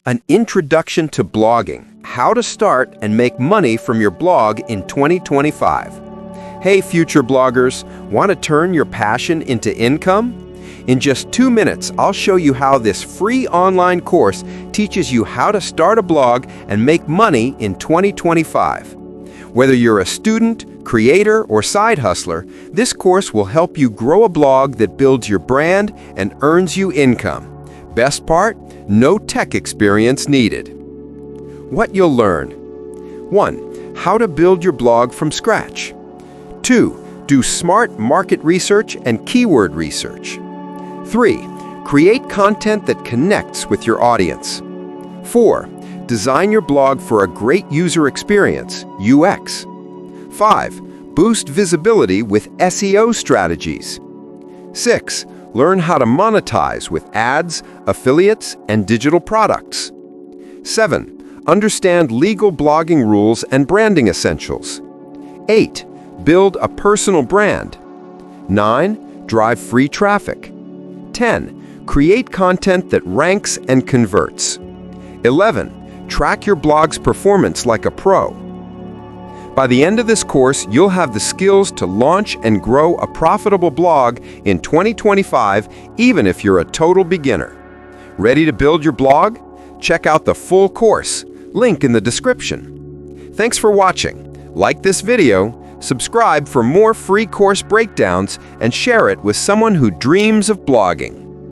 An Introduction to Blogging: How to Start and Make Money from Your Blog in 2025. Hey future bloggers, want to turn your passion into income? In just 2 minutes, I'll show you how this free online course teaches you how to start a blog and make money in 2025. Whether you're a student, creator, or side hustler, this course will help you grow a blog that builds your brand and earns you income. Best part? No tech experience needed. What you'll learn: 1. How to build your blog from scratch. 2. Do smart market research and keyword research. 3. Create content that connects with your audience. 4. Design your blog for a great user experience, UX. 5. Boost visibility with SEO strategies. 6. Learn how to monetize with ads, affiliates, and digital products. 7. Understand legal blogging rules and branding essentials. 8. Build a personal brand. 9. Drive free traffic. 10. Create content that ranks and converts. 11. Track your blog's performance like a pro. By the end of this course, you'll have the skills to launch and grow a profitable blog in 2025, even if you're a total beginner. Ready to build your blog? Check out the full course, link in the description. Thanks for watching. Like this video, subscribe for more free course breakdowns, and share it with someone who dreams of blogging.